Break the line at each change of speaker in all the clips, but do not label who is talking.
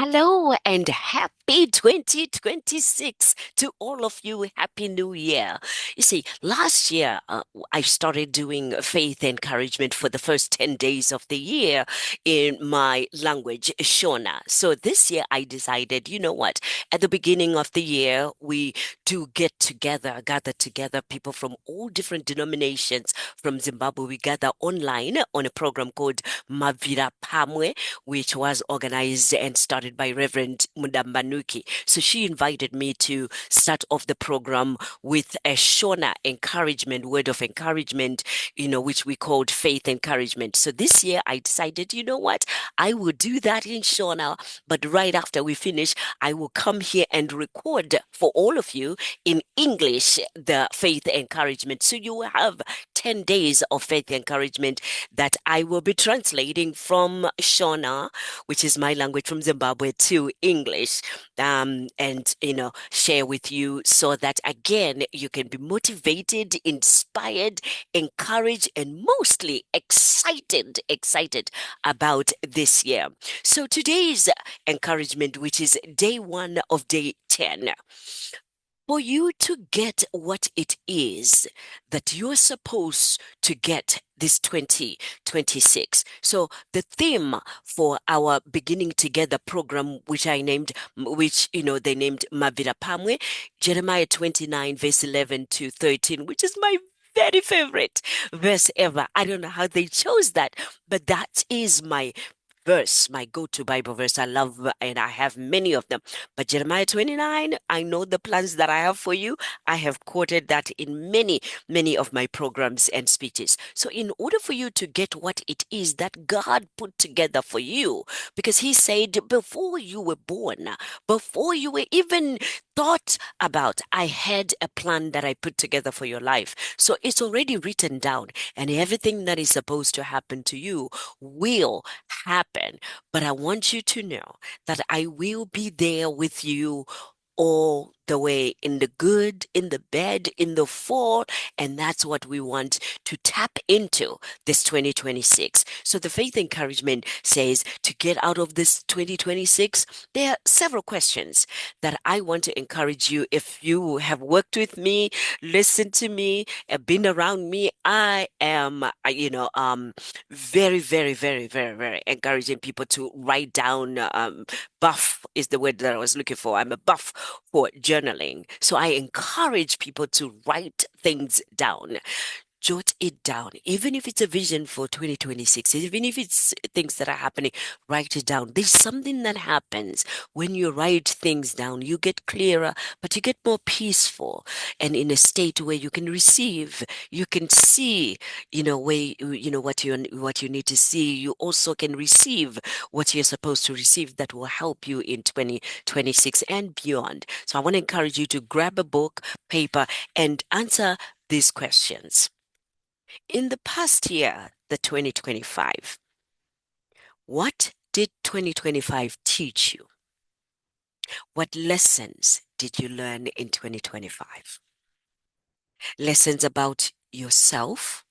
Hello and happy 2026 to all of you. Happy New Year. You see, last year I started doing faith encouragement for the first 10 days of the year in my language, Shona. So this year I decided, you know what, at the beginning of the year, we do get together, gather together people from all different denominations from Zimbabwe. We gather online on a program called Mavira Pamwe, which was organized and started by Reverend Mudambanuki. So she invited me to start off the program with a Shona encouragement, word of encouragement, which we called faith encouragement. So this year I decided, you know what, I will do that in Shona, but right after we finish, I will come here and record for all of you in English the faith encouragement. So you will have 10 days of faith encouragement that I will be translating from Shona, which is my language from Zimbabwe, to English, and share with you so that again you can be motivated, inspired, encouraged, and mostly excited about this year. So today's encouragement, which is day one of day 10, for you to get what it is that you're supposed to get this 2026. So the theme for our Beginning Together program, which I named, they named Mavira Pamwe, Jeremiah 29, verse 11 to 13, which is my very favorite verse ever. I don't know how they chose that, but that is my verse, my go-to Bible verse. I love, and I have many of them. But Jeremiah 29, I know the plans that I have for you. I have quoted that in many of my programs and speeches. So in order for you to get what it is that God put together for you, because he said before you were born, before you were even thought about, I had a plan that I put together for your life. So it's already written down, and everything that is supposed to happen to you will happen. But I want you to know that I will be there with you all the way, in the good, in the bad, in the fall. And that's what we want to tap into this 2026. So the faith encouragement says to get out of this 2026, there are several questions that I want to encourage you. If you have worked with me, listened to me, been around me, I am, very encouraging people to write down. Buff is the word that I was looking for. I'm a buff for journaling. So I encourage people to write things down. Jot it down, even if it's a vision for 2026, even if it's things that are happening, write it down. There's something that happens when you write things down. You get clearer, but you get more peaceful and in a state where you can receive, you can see, what you need to see. You also can receive what you're supposed to receive that will help you in 2026 and beyond. So I want to encourage you to grab a book, paper, and answer these questions. In the past year, the 2025, what did 2025 teach you? What lessons did you learn in 2025? Lessons about yourself,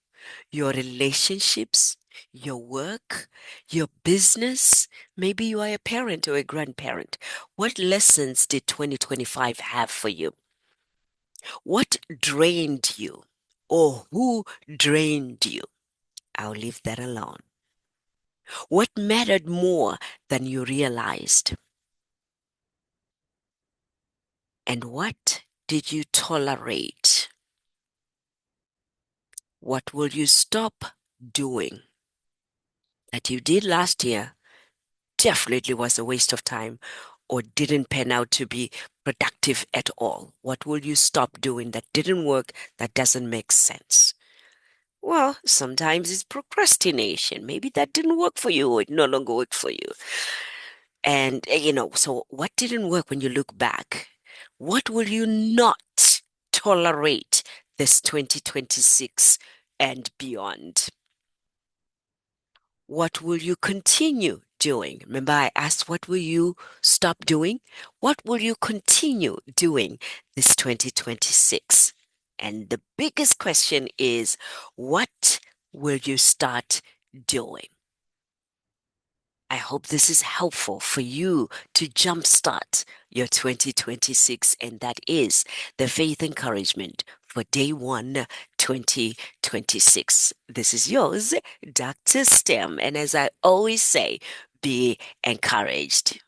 your relationships, your work, your business. Maybe you are a parent or a grandparent. What lessons did 2025 have for you? What drained you, or who drained you? I'll leave that alone. What mattered more than you realized? And what did you tolerate? What will you stop doing that you did last year definitely was a waste of time or didn't pan out to be productive at all? What will you stop doing that didn't work, that doesn't make sense? Well, sometimes it's procrastination. Maybe that didn't work for you or it no longer worked for you. And, so what didn't work when you look back? What will you not tolerate this 2026 and beyond? What will you continue doing? Remember, I asked, what will you stop doing? What will you continue doing this 2026? And the biggest question is, what will you start doing? I hope this is helpful for you to jumpstart your 2026, and that is the faith encouragement for day one, 2026. This is yours, Dr. STEM. And as I always say, be encouraged.